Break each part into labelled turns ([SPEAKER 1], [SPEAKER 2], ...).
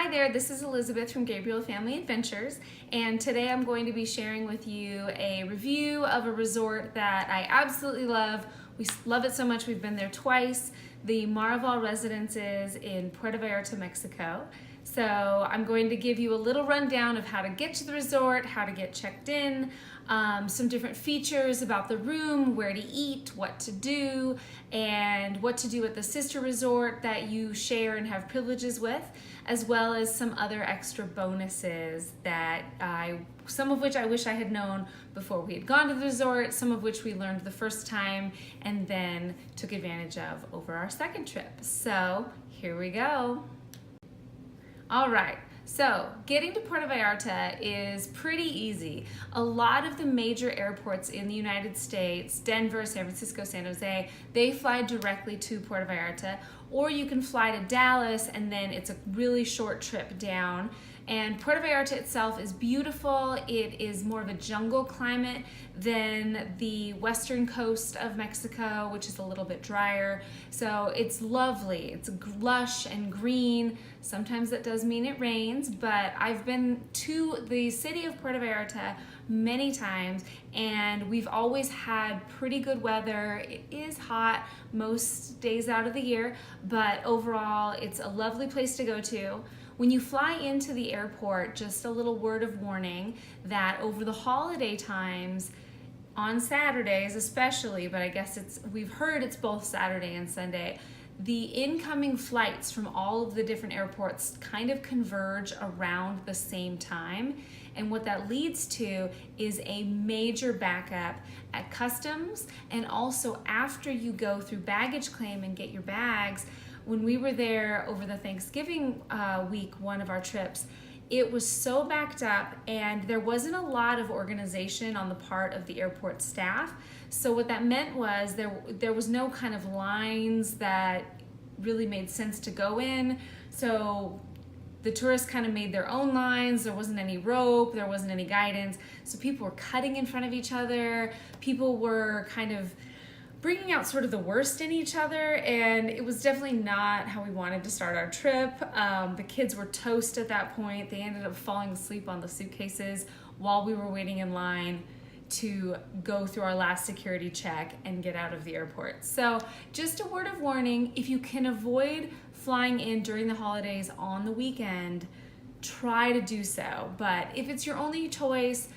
[SPEAKER 1] Hi there, this is Elizabeth from Gabriel Family Adventures, and today I'm going to be sharing with you a review of a resort that I absolutely love. We love it so much we've been there twice, the Marival Residences in Puerto Vallarta, Mexico. So I'm going to give you a little rundown of how to get to the resort, how to get checked in, some different features about the room, where to eat, what to do, and what to do at the sister resort that you share and have privileges with, as well as some other extra bonuses that some of which I wish I had known before we had gone to the resort, some of which we learned the first time and then took advantage of over our second trip. So here we go. All right, so getting to Puerto Vallarta is pretty easy. A lot of the major airports in the United States, Denver, San Francisco, San Jose, they fly directly to Puerto Vallarta, or you can fly to Dallas and then it's a really short trip down. And Puerto Vallarta itself is beautiful. It is more of a jungle climate than the western coast of Mexico, which is a little bit drier. So it's lovely. It's lush and green. Sometimes that does mean it rains, but I've been to the city of Puerto Vallarta many times and we've always had pretty good weather. It is hot most days out of the year, but overall it's a lovely place to go to. When you fly into the airport, just a little word of warning that over the holiday times, on Saturdays especially, but I guess we've heard it's both Saturday and Sunday, the incoming flights from all of the different airports kind of converge around the same time. And what that leads to is a major backup at customs, and also after you go through baggage claim and get your bags. When we were there over the Thanksgiving week, one of our trips, it was so backed up and there wasn't a lot of organization on the part of the airport staff. So what that meant was there was no kind of lines that really made sense to go in. So the tourists kind of made their own lines. There wasn't any rope, there wasn't any guidance. So people were cutting in front of each other. People were kind of bringing out sort of the worst in each other, and it was definitely not how we wanted to start our trip. The kids were toast at that point. They ended up falling asleep on the suitcases while we were waiting in line to go through our last security check and get out of the airport. So just a word of warning, if you can avoid flying in during the holidays on the weekend, try to do so. But if it's your only choice,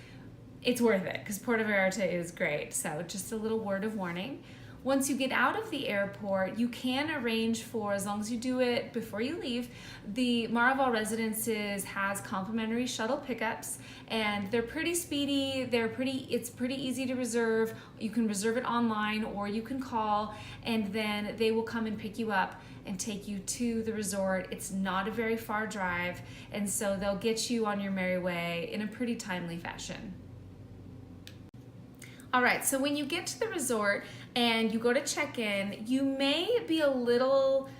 [SPEAKER 1] it's worth it because Puerto Vallarta is great. So just a little word of warning. Once you get out of the airport, you can arrange for, as long as you do it before you leave, the Marival Residences has complimentary shuttle pickups, and they're pretty speedy. It's pretty easy to reserve. You can reserve it online or you can call, and then they will come and pick you up and take you to the resort. It's not a very far drive, and so they'll get you on your merry way in a pretty timely fashion. All right, so when you get to the resort and you go to check in, you may be a little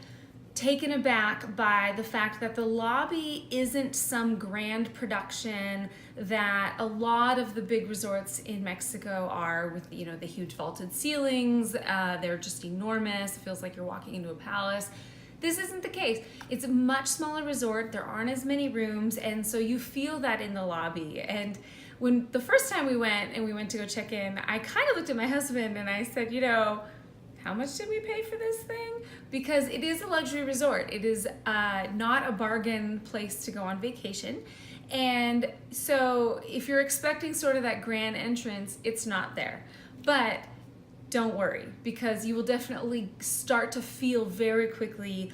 [SPEAKER 1] taken aback by the fact that the lobby isn't some grand production that a lot of the big resorts in Mexico are, with the huge vaulted ceilings. They're just enormous. It feels like you're walking into a palace. This isn't the case. It's a much smaller resort. There aren't as many rooms, and so you feel that in the lobby. And when the first time we went to go check in, I kind of looked at my husband and I said, how much did we pay for this thing? Because it is a luxury resort. It is not a bargain place to go on vacation. And so if you're expecting sort of that grand entrance, it's not there. But don't worry, because you will definitely start to feel very quickly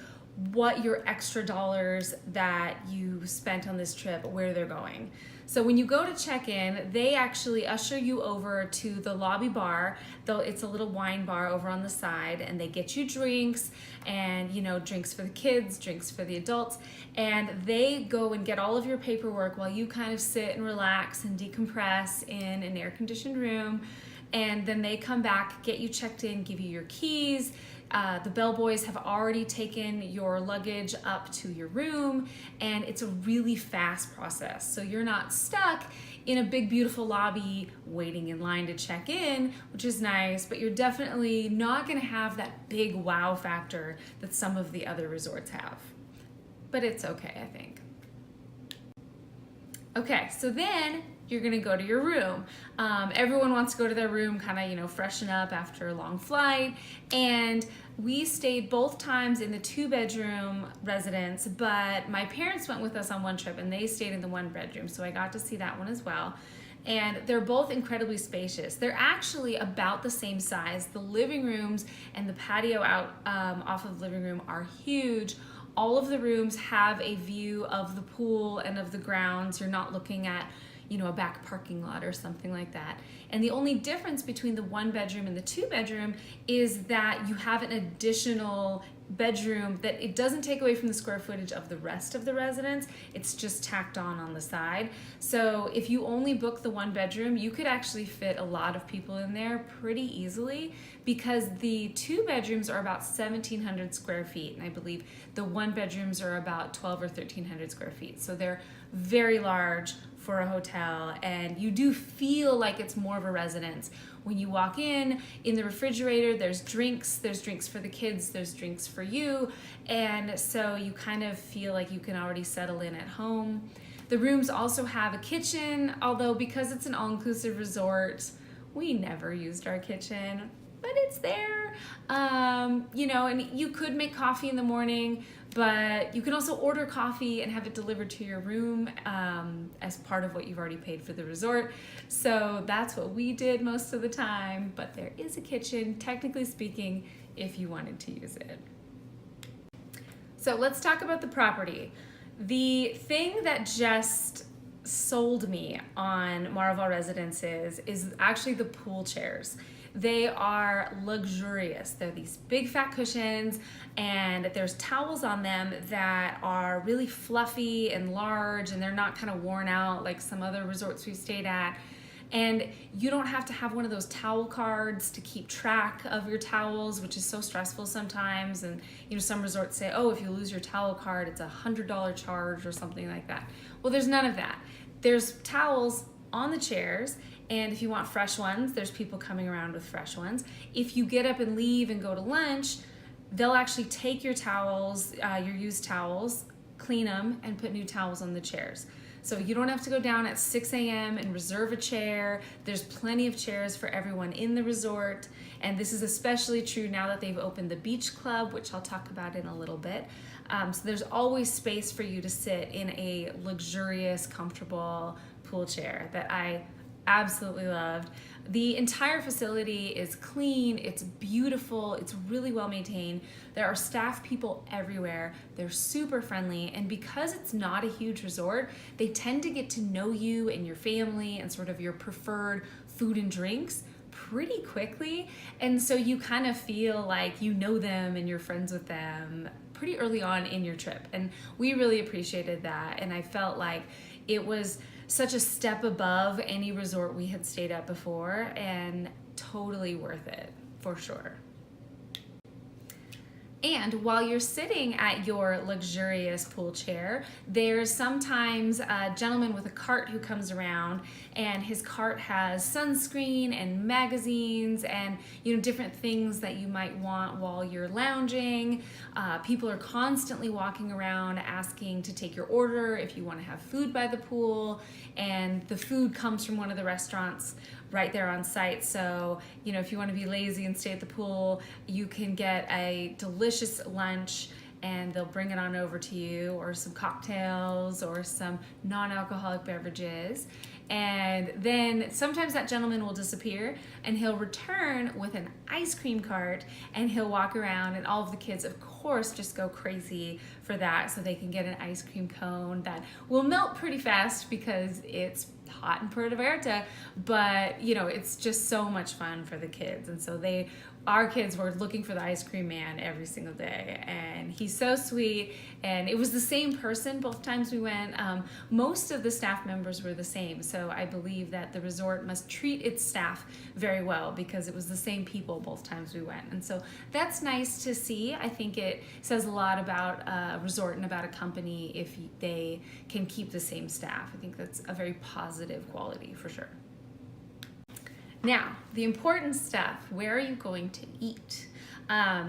[SPEAKER 1] what your extra dollars that you spent on this trip, where they're going. So when you go to check in, they actually usher you over to the lobby bar. Though it's a little wine bar over on the side, and they get you drinks and drinks for the kids, drinks for the adults, and they go and get all of your paperwork while you kind of sit and relax and decompress in an air-conditioned room. And then they come back, get you checked in, give you your keys. The bellboys have already taken your luggage up to your room, and it's a really fast process. So you're not stuck in a big, beautiful lobby waiting in line to check in, which is nice, but you're definitely not gonna have that big wow factor that some of the other resorts have. But it's okay, I think. Okay, so then you're gonna go to your room. Everyone wants to go to their room, kind of, freshen up after a long flight. And we stayed both times in the 2-bedroom residence, but my parents went with us on one trip and they stayed in the 1-bedroom. So I got to see that one as well. And they're both incredibly spacious. They're actually about the same size. The living rooms and the patio out off of the living room are huge. All of the rooms have a view of the pool and of the grounds. You're not looking at, a back parking lot or something like that. And the only difference between the 1-bedroom and the 2-bedroom is that you have an additional bedroom that it doesn't take away from the square footage of the rest of the residence. It's just tacked on the side. So if you only book the 1-bedroom, you could actually fit a lot of people in there pretty easily, because the 2 bedrooms are about 1,700 square feet, and I believe the 1-bedrooms are about 1,200 or 1,300 square feet. So they're very large for a hotel, and you do feel like it's more of a residence. When you walk in the refrigerator, there's drinks for the kids, there's drinks for you, and so you kind of feel like you can already settle in at home. The rooms also have a kitchen, although because it's an all-inclusive resort, we never used our kitchen, but it's there. And you could make coffee in the morning, but you can also order coffee and have it delivered to your room as part of what you've already paid for the resort. So that's what we did most of the time, but there is a kitchen, technically speaking, if you wanted to use it. So let's talk about the property. The thing that just sold me on Marival Residences is actually the pool chairs. They are luxurious. They're these big fat cushions, and there's towels on them that are really fluffy and large, and they're not kind of worn out like some other resorts we've stayed at. And you don't have to have one of those towel cards to keep track of your towels, which is so stressful sometimes. And some resorts say, oh, if you lose your towel card, it's $100 charge or something like that. Well, there's none of that. There's towels on the chairs, and if you want fresh ones, there's people coming around with fresh ones. If you get up and leave and go to lunch, they'll actually take your towels, your used towels, clean them, and put new towels on the chairs. So you don't have to go down at 6 a.m. and reserve a chair. There's plenty of chairs for everyone in the resort. And this is especially true now that they've opened the beach club, which I'll talk about in a little bit. So there's always space for you to sit in a luxurious, comfortable pool chair that I absolutely loved. The entire facility is clean, it's beautiful, it's really well maintained. There are staff people everywhere. They're super friendly, and because it's not a huge resort, they tend to get to know you and your family and sort of your preferred food and drinks pretty quickly. And so you kind of feel like you know them and you're friends with them pretty early on in your trip. And we really appreciated that, and I felt like it was such a step above any resort we had stayed at before, and totally worth it for sure. And while you're sitting at your luxurious pool chair, there's sometimes a gentleman with a cart who comes around, and his cart has sunscreen and magazines and different things that you might want while you're lounging. People are constantly walking around asking to take your order if you want to have food by the pool, and the food comes from one of the restaurants right there on site. So, if you want to be lazy and stay at the pool, you can get a delicious lunch and they'll bring it on over to you, or some cocktails or some non-alcoholic beverages. And then sometimes that gentleman will disappear and he'll return with an ice cream cart, and he'll walk around, and all of the kids, of course, just go crazy for that, so they can get an ice cream cone that will melt pretty fast because it's hot in Puerto Vallarta, but it's just so much fun for the kids. And so our kids were looking for the ice cream man every single day, and he's so sweet. And it was the same person both times we went. Most of the staff members were the same, so I believe that the resort must treat its staff very well because it was the same people both times we went. And so that's nice to see. I think it says a lot about a resort and about a company if they can keep the same staff. I think that's a very positive quality for sure. Now, the important stuff, where are you going to eat?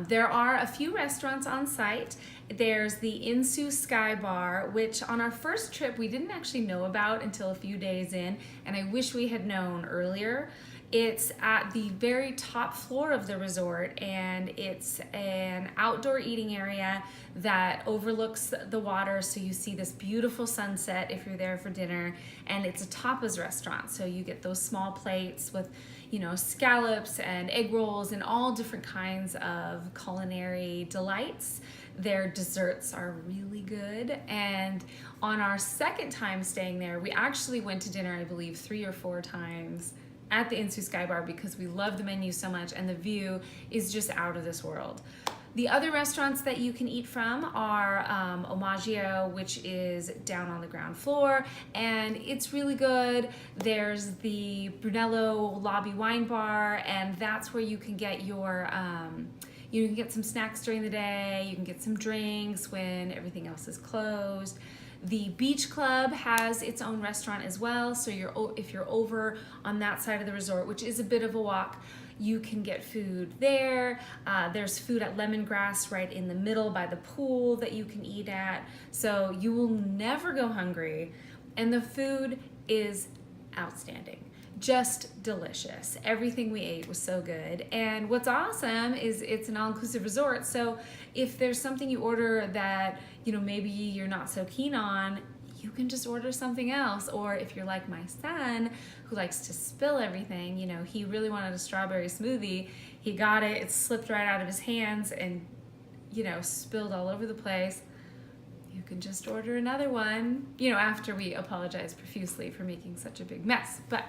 [SPEAKER 1] There are a few restaurants on site, There's the Insu Sky Bar, which on our first trip we didn't actually know about until a few days in, and I wish we had known earlier. It's at the very top floor of the resort, and it's an outdoor eating area that overlooks the water, so you see this beautiful sunset if you're there for dinner. And it's a tapas restaurant, so you get those small plates with, you know, scallops and egg rolls and all different kinds of culinary delights. Their desserts are really good. And on our second time staying there, we actually went to dinner, I believe, 3 or 4 times at the Insu Sky Bar because we love the menu so much and the view is just out of this world. The other restaurants that you can eat from are Omaggio, which is down on the ground floor, and it's really good. There's the Brunello Lobby Wine Bar, and that's where you can get your you can get some snacks during the day, you can get some drinks when everything else is closed. The Beach Club has its own restaurant as well, so if you're over on that side of the resort, which is a bit of a walk, you can get food there. There's food at Lemongrass right in the middle by the pool that you can eat at, so you will never go hungry, and the food is outstanding. Just delicious. Everything we ate was so good. And what's awesome is it's an all-inclusive resort, so if there's something you order that, you know, maybe you're not so keen on, you can just order something else. Or if you're like my son who likes to spill everything, you know, he really wanted a strawberry smoothie, he got it, it slipped right out of his hands and, you know, spilled all over the place. You can just order another one, you know, after we apologize profusely for making such a big mess. But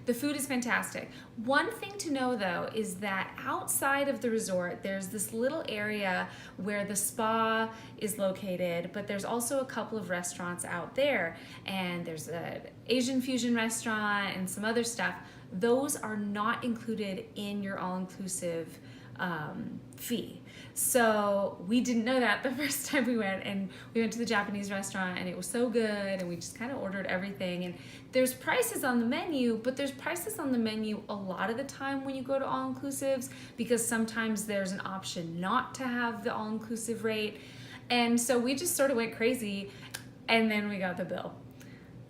[SPEAKER 1] the food is fantastic. One thing to know though is that outside of the resort, there's this little area where the spa is located, but there's also a couple of restaurants out there, and there's an Asian fusion restaurant and some other stuff. Those are not included in your all-inclusive fee. So we didn't know that the first time we went, and we went to the Japanese restaurant and it was so good, and we just kind of ordered everything. And there's prices on the menu, but there's prices on the menu a lot of the time when you go to all-inclusives, because sometimes there's an option not to have the all-inclusive rate. And so we just sort of went crazy, and then we got the bill.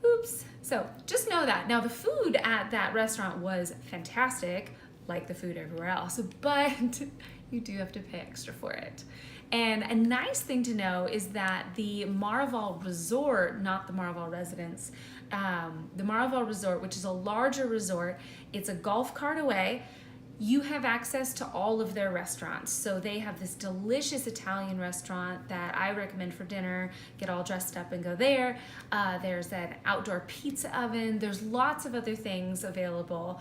[SPEAKER 1] Oops. So just know that. Now the food at that restaurant was fantastic, like the food everywhere else, but you do have to pay extra for it. And a nice thing to know is that the Marival Resort, not the Marival Residence, the Marival Resort, which is a larger resort, it's a golf cart away. You have access to all of their restaurants. So they have this delicious Italian restaurant that I recommend for dinner. Get all dressed up and go there. There's an outdoor pizza oven. There's lots of other things available.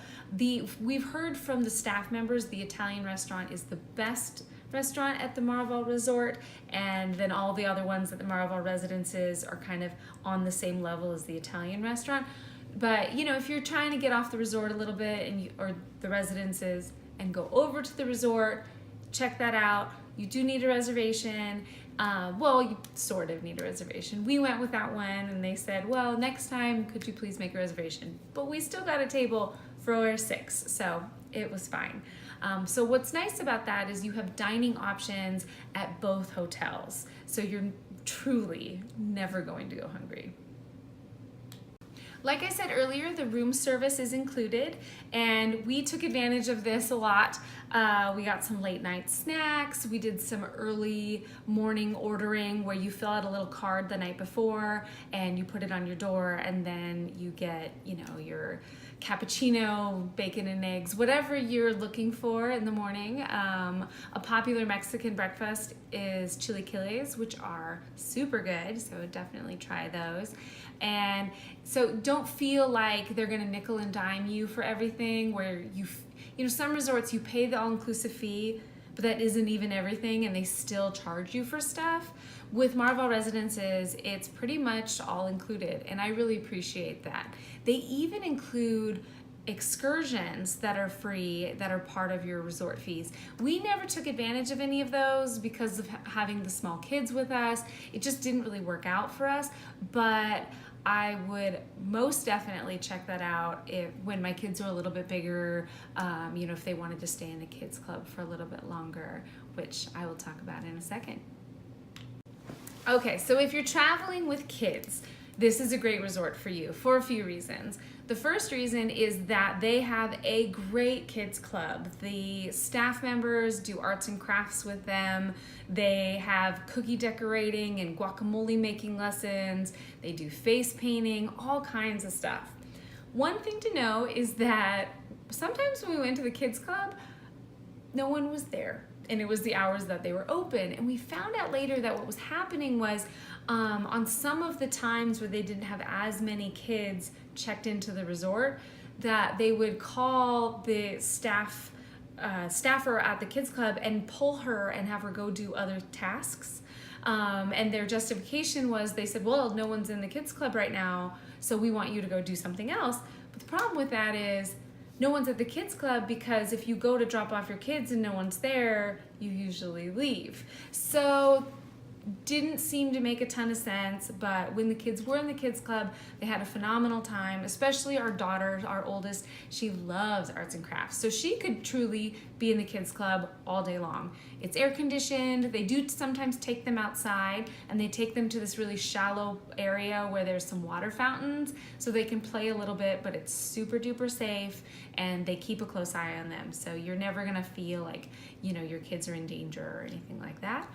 [SPEAKER 1] We've heard from the staff members the Italian restaurant is the best restaurant at the Marival Resort, and then all the other ones at the Marival Residences are kind of on the same level as the Italian restaurant. But you know, if you're trying to get off the resort a little bit or the residences and go over to the resort, check that out. You do need a reservation. Well, you sort of need a reservation. We went with that one and they said, well, next time, could you please make a reservation? But we still got a table for 6, so it was fine. So what's nice about that is you have dining options at both hotels. So you're truly never going to go hungry. Like I said earlier, the room service is included, and we took advantage of this a lot. We got some late night snacks. We did some early morning ordering where you fill out a little card the night before and you put it on your door, and then you get, you know, your cappuccino, bacon and eggs, whatever you're looking for in the morning. A popular Mexican breakfast is chilaquiles, which are super good, so definitely try those. And so don't feel like they're gonna nickel and dime you for everything, where you know, some resorts you pay the all-inclusive fee, but that isn't even everything, and they still charge you for stuff. With Marival Residences, it's pretty much all included, and I really appreciate that. They even include excursions that are free, that are part of your resort fees. We never took advantage of any of those because of having the small kids with us. It just didn't really work out for us, but I would most definitely check that out when my kids are a little bit bigger, you know, if they wanted to stay in the kids club for a little bit longer, which I will talk about in a second. Okay, so if you're traveling with kids, this is a great resort for you for a few reasons. The first reason is that they have a great kids club. The staff members do arts and crafts with them. They have cookie decorating and guacamole making lessons. They do face painting, all kinds of stuff. One thing to know is that sometimes when we went to the kids club, no one was there, and it was the hours that they were open. And we found out later that what was happening was on some of the times where they didn't have as many kids checked into the resort, that they would call the staffer at the kids club and pull her and have her go do other tasks. And their justification was, they said, well, no one's in the kids club right now, so we want you to go do something else. But the problem with that is no one's at the kids club, because if you go to drop off your kids and no one's there, you usually leave. So didn't seem to make a ton of sense, but when the kids were in the kids club, they had a phenomenal time, especially our daughter, our oldest. She loves arts and crafts, so she could truly be in the kids club all day long. It's air conditioned. They do sometimes take them outside, and they take them to this really shallow area where there's some water fountains so they can play a little bit, but it's super duper safe, and they keep a close eye on them, so you're never gonna feel like, you know, your kids are in danger or anything like that.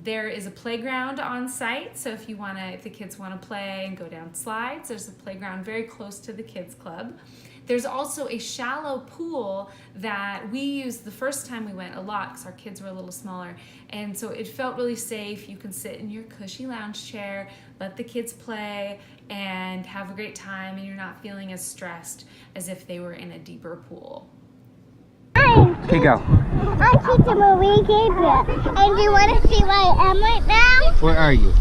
[SPEAKER 1] There is a playground on site, so if the kids want to play and go down slides, there's a playground very close to the kids club. There's also a shallow pool that we used the first time we went a lot because our kids were a little smaller, and so it felt really safe. You can sit in your cushy lounge chair, let the kids play, and have a great time, and you're not feeling as stressed as if they were in a deeper pool.
[SPEAKER 2] Okay, go.
[SPEAKER 3] I'm teacher Marie Gabriel, and you want to see where I am right now?
[SPEAKER 2] Where are you?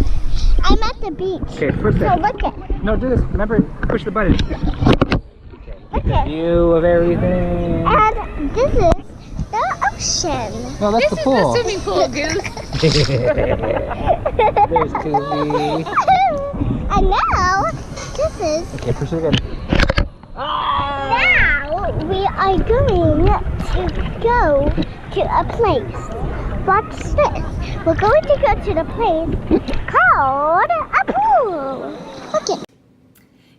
[SPEAKER 3] I'm at the beach.
[SPEAKER 2] Okay, push
[SPEAKER 3] So
[SPEAKER 2] that.
[SPEAKER 3] look it.
[SPEAKER 2] No, do this. Remember, push the button. Okay.
[SPEAKER 3] Look it.
[SPEAKER 2] View of everything.
[SPEAKER 3] And this is the ocean.
[SPEAKER 2] No, that's the pool.
[SPEAKER 1] Swimming pool, Goose.
[SPEAKER 2] There's Tubi.
[SPEAKER 3] And now, this is...
[SPEAKER 2] Okay, push it again.
[SPEAKER 3] Now, we are going to go to a place. Watch this. We're going to go to the place called a pool. Look it.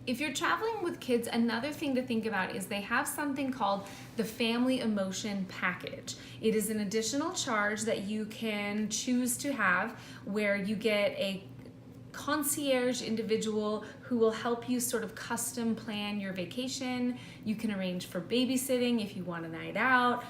[SPEAKER 1] If you're traveling with kids, another thing to think about is they have something called the Family Emotion Package. It is an additional charge that you can choose to have, where you get a concierge individual who will help you sort of custom plan your vacation. You can arrange for babysitting if you want a night out.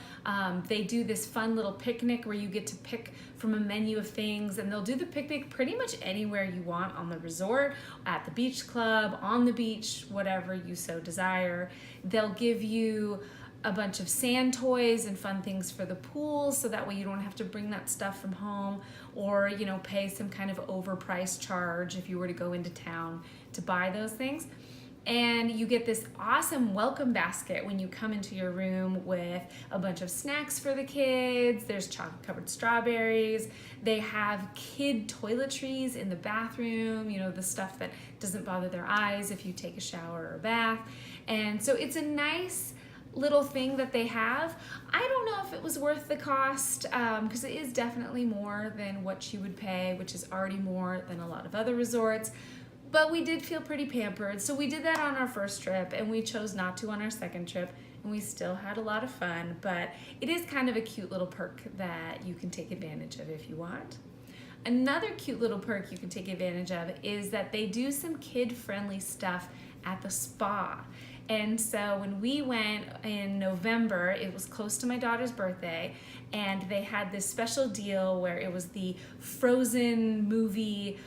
[SPEAKER 1] They do this fun little picnic where you get to pick from a menu of things, and they'll do the picnic pretty much anywhere you want on the resort, at the beach club, on the beach, whatever you so desire. They'll give you a bunch of sand toys and fun things for the pool, so that way you don't have to bring that stuff from home, or pay some kind of overpriced charge if you were to go into town to buy those things. And you get this awesome welcome basket when you come into your room with a bunch of snacks for the kids. There's chocolate covered strawberries. They have kid toiletries in the bathroom, the stuff that doesn't bother their eyes if you take a shower or a bath. And so it's a nice little thing that they have. I don't know if it was worth the cost, because it is definitely more than what you would pay, which is already more than a lot of other resorts. But we did feel pretty pampered, so we did that on our first trip, and we chose not to on our second trip, and we still had a lot of fun. But it is kind of a cute little perk that you can take advantage of if you want. Another cute little perk you can take advantage of is that they do some kid-friendly stuff at the spa. And so when we went in November, it was close to my daughter's birthday, and they had this special deal where it was the Frozen movie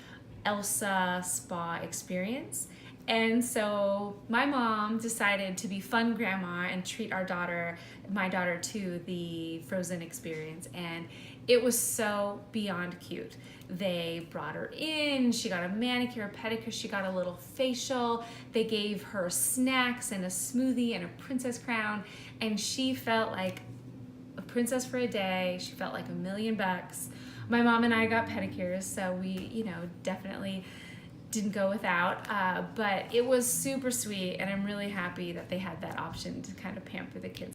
[SPEAKER 1] Elsa spa experience. And so my mom decided to be fun grandma and treat my daughter to the Frozen experience, and it was so beyond cute. They brought her in, she got a manicure, a pedicure, she got a little facial, they gave her snacks and a smoothie and a princess crown, and she felt like a princess for a day. She felt like $1 million. My mom and I got pedicures, so we, definitely didn't go without, but it was super sweet, and I'm really happy that they had that option to kind of pamper the kids.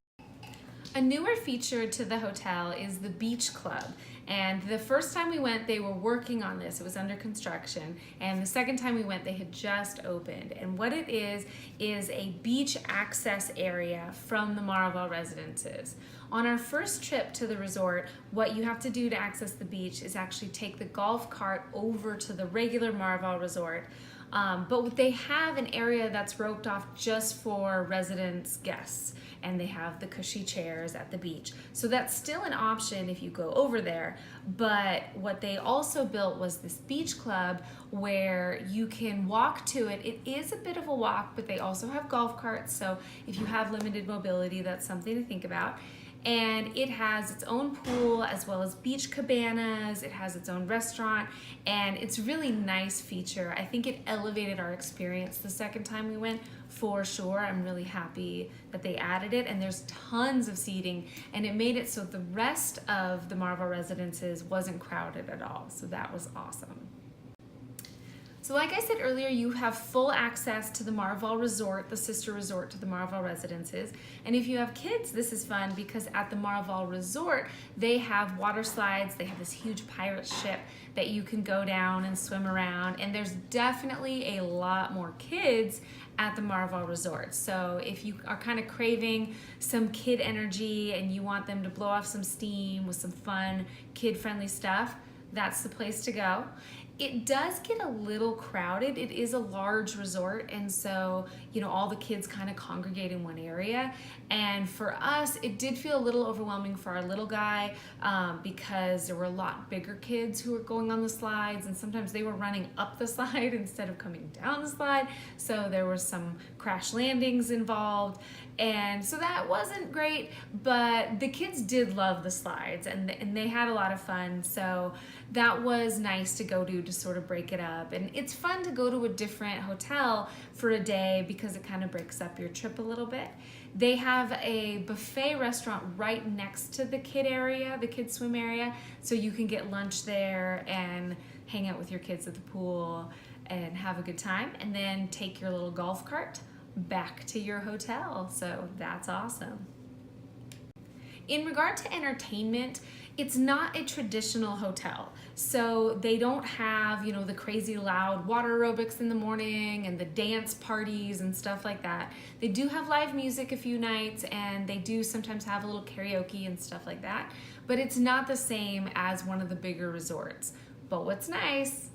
[SPEAKER 1] A newer feature to the hotel is the beach club. And the first time we went, they were working on this. It was under construction. And the second time we went, they had just opened. And what it is a beach access area from the Marival Residences. On our first trip to the resort, what you have to do to access the beach is actually take the golf cart over to the regular Marival Resort. But they have an area that's roped off just for residents, guests, and they have the cushy chairs at the beach. So that's still an option if you go over there. But what they also built was this beach club where you can walk to it. It is a bit of a walk, but they also have golf carts. So if you have limited mobility, that's something to think about. And it has its own pool as well as beach cabanas. It has its own restaurant, and it's a really nice feature. I think it elevated our experience the second time we went for sure. I'm really happy that they added it, and there's tons of seating, and it made it so the rest of the Marival Residences wasn't crowded at all. So that was awesome. So like I said earlier, you have full access to the Marival Resort, the sister resort to the Marival Residences. And if you have kids, this is fun because at the Marival Resort, they have water slides. They have this huge pirate ship that you can go down and swim around. And there's definitely a lot more kids at the Marival Resort. So if you are kind of craving some kid energy and you want them to blow off some steam with some fun, kid-friendly stuff, that's the place to go. It does get a little crowded. It is a large resort, and so, you know, all the kids kind of congregate in one area. And for us, it did feel a little overwhelming for our little guy because there were a lot bigger kids who were going on the slides, and sometimes they were running up the slide instead of coming down the slide. So there were some crash landings involved. And so that wasn't great, but the kids did love the slides and they had a lot of fun. So that was nice to go to sort of break it up. And it's fun to go to a different hotel for a day because it kind of breaks up your trip a little bit. They have a buffet restaurant right next to the kid area, the kid swim area. So you can get lunch there and hang out with your kids at the pool and have a good time, and then take your little golf cart back to your hotel. So that's awesome. In regard to entertainment, it's not a traditional hotel. So they don't have, you know, the crazy loud water aerobics in the morning and the dance parties and stuff like that. They do have live music a few nights, and they do sometimes have a little karaoke and stuff like that, but it's not the same as one of the bigger resorts. But what's nice,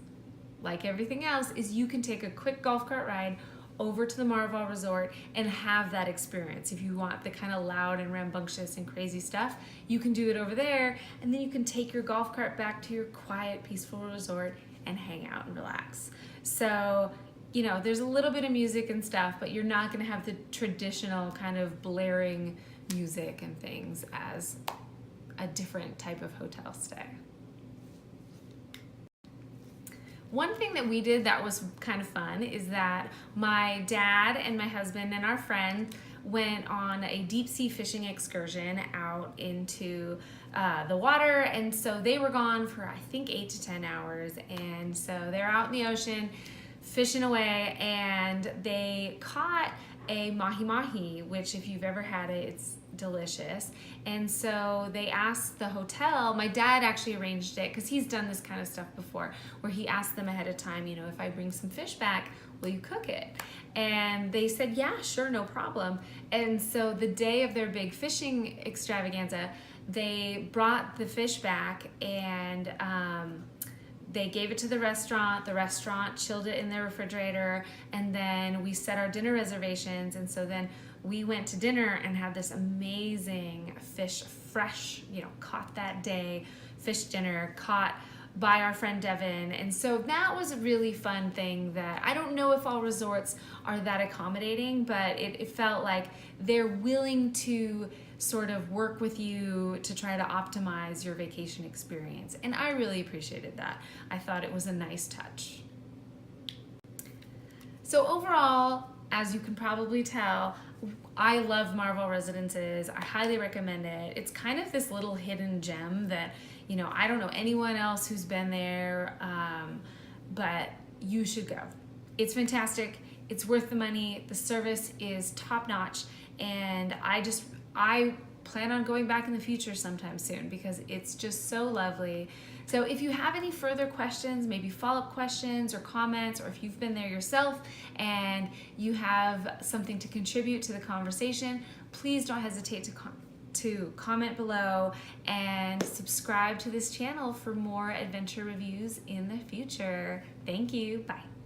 [SPEAKER 1] like everything else, is you can take a quick golf cart ride over to the Marival Resort and have that experience. If you want the kind of loud and rambunctious and crazy stuff, you can do it over there, and then you can take your golf cart back to your quiet, peaceful resort and hang out and relax. So, you know, there's a little bit of music and stuff, but you're not gonna have the traditional kind of blaring music and things as a different type of hotel stay. One thing that we did that was kind of fun is that my dad and my husband and our friend went on a deep sea fishing excursion out into the water, and so they were gone for I think 8 to 10 hours, and so they're out in the ocean fishing away, and they caught a mahi-mahi, which if you've ever had it, it's delicious. And so they asked the hotel, my dad actually arranged it because he's done this kind of stuff before, where he asked them ahead of time, you know, if I bring some fish back, will you cook it? And they said, yeah, sure, no problem. And so the day of their big fishing extravaganza, they brought the fish back, and they gave it to the restaurant chilled it in their refrigerator, and then we set our dinner reservations. And so then we went to dinner and had this amazing fish, fresh, you know, caught that day, fish dinner, caught by our friend Devin. And so that was a really fun thing that I don't know if all resorts are that accommodating, but it felt like they're willing to sort of work with you to try to optimize your vacation experience. And I really appreciated that. I thought it was a nice touch. So overall, as you can probably tell, I love Marival Residences. I highly recommend it. It's kind of this little hidden gem that, you know, I don't know anyone else who's been there, but you should go. It's fantastic. It's worth the money. The service is top notch. And I plan on going back in the future sometime soon because it's just so lovely. So if you have any further questions, maybe follow-up questions or comments, or if you've been there yourself and you have something to contribute to the conversation, please don't hesitate to comment below and subscribe to this channel for more adventure reviews in the future. Thank you. Bye.